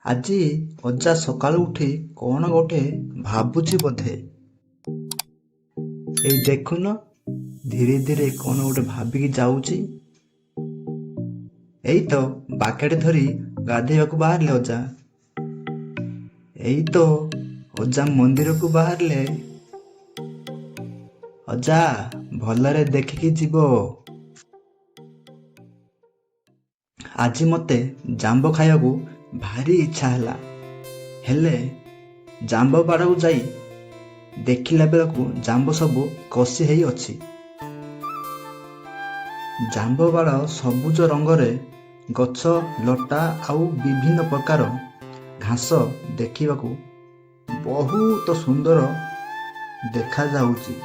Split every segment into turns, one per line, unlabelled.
ଆଜି ଅଜା ସକାଳୁ ଉଠି କ'ଣ ଗୋଟେ ଭାବୁଛି ବୋଧେ। ଏଇ ଦେଖୁନ, ଧୀରେ ଧୀରେ କ'ଣ ଗୋଟେ ଭାବିକି ଯାଉଛି। ଏଇ ତ ବାକେଟ ଧରି ଗାଧୋଇବାକୁ ବାହାରିଲେ ଅଜା। ଏଇ ତ ଅଜା ମନ୍ଦିରକୁ ବାହାରିଲେ। ଅଜା, ଭଲରେ ଦେଖିକି ଯିବ। ଆଜି ମୋତେ ଜାମ୍ବ ଖାଇବାକୁ ଭାରି ଇଚ୍ଛା ହେଲା। ହେଲେ ଜାମ୍ବ ବାଡ଼କୁ ଯାଇ ଦେଖିଲା ବେଳକୁ ଜାମ୍ବ ସବୁ କଷି ହେଇ ଅଛି। ଜାମ୍ବ ବାଡ଼ ସବୁଜ ରଙ୍ଗରେ, ଗଛ ଲତା ଆଉ ବିଭିନ୍ନ ପ୍ରକାର ଘାସ ଦେଖିବାକୁ ବହୁତ ସୁନ୍ଦର ଦେଖାଯାଉଛି।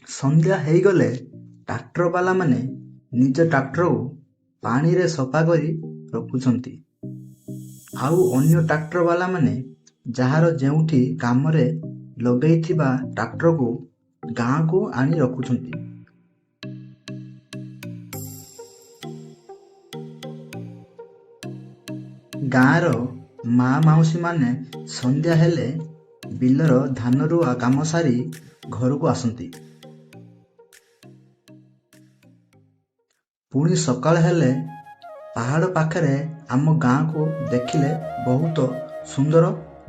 ସନ୍ଧ୍ୟା ହେଇଗଲେ ଟ୍ରାକ୍ଟର ବାଲା ମାନେ ନିଜ ଟ୍ରାକ୍ଟରକୁ ପାଣିରେ ସଫା କରି ରଖୁଛନ୍ତି। ଆଉ ଅନ୍ୟ ଟ୍ରାକ୍ଟର ବାଲା ମାନେ ଯାହାର ଯେଉଁଠି କାମରେ ଲଗେଇଥିବା ଟ୍ରାକ୍ଟରକୁ ଗାଁକୁ ଆଣି ରଖୁଛନ୍ତି। ଗାଁର ମା ମାଉସୀ ମାନେ ସନ୍ଧ୍ୟା ହେଲେ ବିଲର ଧାନ ରୁଆ କାମ ସାରି ଘରକୁ ଆସନ୍ତି। ପୁଣି ସକାଳ ହେଲେ ପାହାଡ଼ ପାଖରେ ଆମ ଗାଁକୁ ଦେଖିଲେ ବହୁତ ସୁନ୍ଦର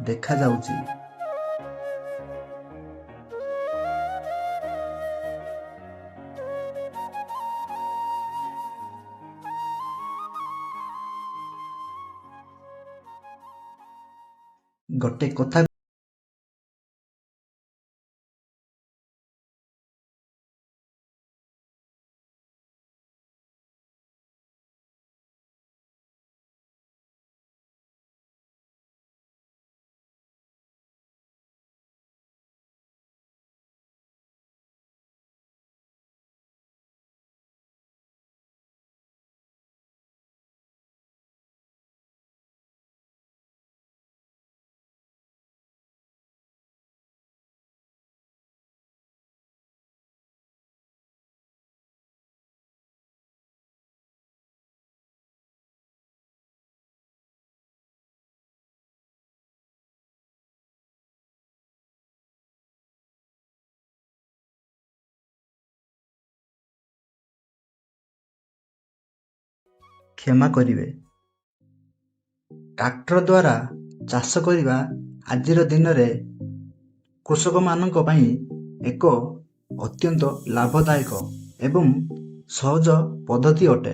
ଦେଖାଯାଉଛି। ଗୋଟେ କଥା କ୍ଷମା କରିବେ। ଟ୍ରାକ୍ଟର ଦ୍ୱାରା ଚାଷ କରିବା ଆଜିର ଦିନରେ କୃଷକମାନଙ୍କ ପାଇଁ ଏକ ଅତ୍ୟନ୍ତ ଲାଭଦାୟକ ଏବଂ ସହଜ ପଦ୍ଧତି ଅଟେ।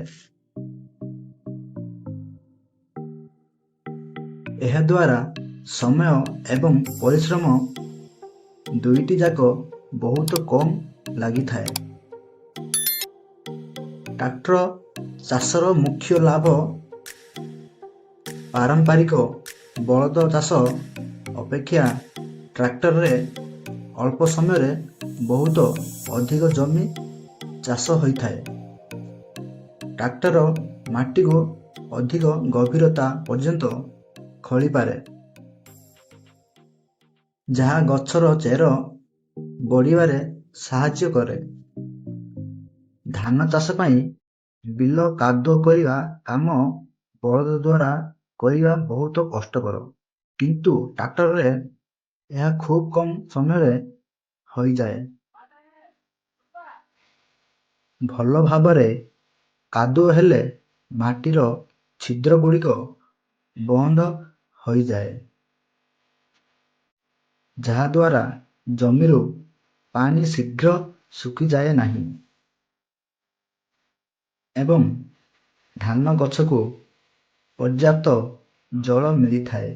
ଏହାଦ୍ୱାରା ସମୟ ଏବଂ ପରିଶ୍ରମ ଦୁଇଟି ଯାକ ବହୁତ କମ୍ ଲାଗିଥାଏ। ଟ୍ରାକ୍ଟର ଚାଷର ମୁଖ୍ୟ ଲାଭ ପାରମ୍ପରିକ ବଳଦ ଚାଷ ଅପେକ୍ଷା ଟ୍ରାକ୍ଟରରେ ଅଳ୍ପ ସମୟରେ ବହୁତ ଅଧିକ ଜମି ଚାଷ ହୋଇଥାଏ। ଟ୍ରାକ୍ଟର ମାଟିକୁ ଅଧିକ ଗଭୀରତା ପର୍ଯ୍ୟନ୍ତ ଖୋଳିପାରେ, ଯାହା ଗଛର ଚେର ବଢ଼ିବାରେ ସାହାଯ୍ୟ କରେ। ଧାନ ଚାଷ ପାଇଁ ବିଲ କାଦୁଅ କରିବା କାମ ବଳଦ ଦ୍ୱାରା କରିବା ବହୁତ କଷ୍ଟକର, କିନ୍ତୁ ଟ୍ରାକ୍ଟରରେ ଏହା ଖୁବ୍ କମ୍ ସମୟରେ ହୋଇଯାଏ। ଭଲ ଭାବରେ କାଦୁଅ ହେଲେ ମାଟିର ଛିଦ୍ରଗୁଡ଼ିକ ବନ୍ଦ ହୋଇଯାଏ, ଯାହାଦ୍ୱାରା ଜମିରୁ ପାଣି ଶୀଘ୍ର ଶୁଖିଯାଏ ନାହିଁ ଏବଂ ଧାନ ଗଛକୁ ପର୍ଯ୍ୟାପ୍ତ ଜଳ ମିଳିଥାଏ।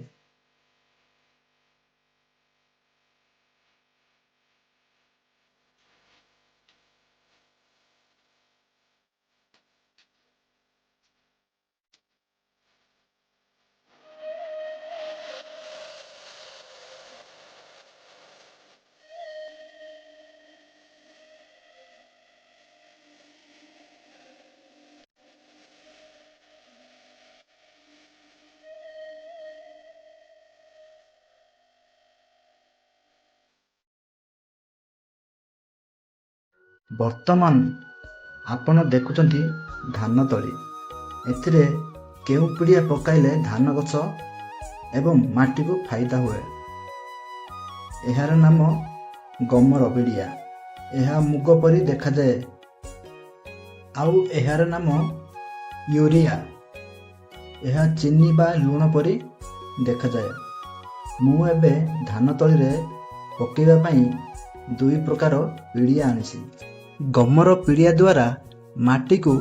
ବର୍ତ୍ତମାନ ଆପଣ ଦେଖୁଛନ୍ତି ଧାନ ତଳି। ଏଥିରେ କେଉଁ ପିଡ଼ିଆ ପକାଇଲେ ଧାନ ଗଛ ଏବଂ ମାଟିକୁ ଫାଇଦା ହୁଏ? ଏହାର ନାମ ଗମର ପିଡ଼ିଆ। ଏହା ମୁଗ ପରି ଦେଖାଯାଏ। ଆଉ ଏହାର ନାମ ୟୁରିଆ। ଏହା ଚିନି ବା ଲୁଣ ପରି ଦେଖାଯାଏ। ମୁଁ ଏବେ ଧାନ ତଳିରେ ପକାଇବା ପାଇଁ 2 ପ୍ରକାର ପିଡ଼ିଆ ଆଣିଛି। ଗମର ପିଡ଼ିଆ ଦ୍ୱାରା ମାଟିକୁ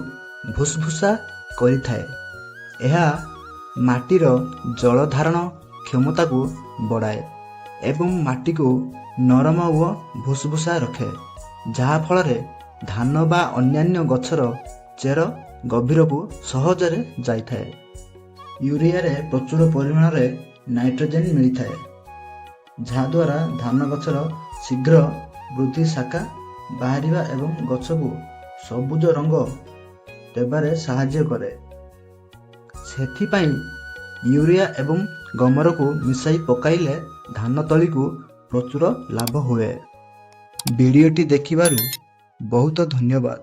ଭୁସଭୁସା କରିଥାଏ। ଏହା ମାଟିର ଜଳ ଧାରଣ କ୍ଷମତାକୁ ବଢ଼ାଏ ଏବଂ ମାଟିକୁ ନରମ ଓ ଭୁସଭୁସା ରଖେ, ଯାହା ଫଳରେ ଧାନ ବା ଅନ୍ୟାନ୍ୟ ଗଛର ଚେର ଗଭୀରକୁ ସହଜରେ ଯାଇଥାଏ। ୟୁରିଆରେ ପ୍ରଚୁର ପରିମାଣରେ ନାଇଟ୍ରୋଜେନ୍ ମିଳିଥାଏ, ଯାହାଦ୍ୱାରା ଧାନ ଗଛର ଶୀଘ୍ର ବୃଦ୍ଧି, ଶାଖା ବାହାରିବା ଏବଂ ଗଛକୁ ସବୁଜ ରଙ୍ଗ ଦେବାରେ ସାହାଯ୍ୟ କରେ। ସେଥିପାଇଁ ୟୁରିଆ ଏବଂ ଗମରକୁ ମିଶାଇ ପକାଇଲେ ଧାନ ତଳିକୁ ପ୍ରଚୁର ଲାଭ ହୁଏ। ଭିଡ଼ିଓଟି ଦେଖିବାରୁ ବହୁତ ଧନ୍ୟବାଦ।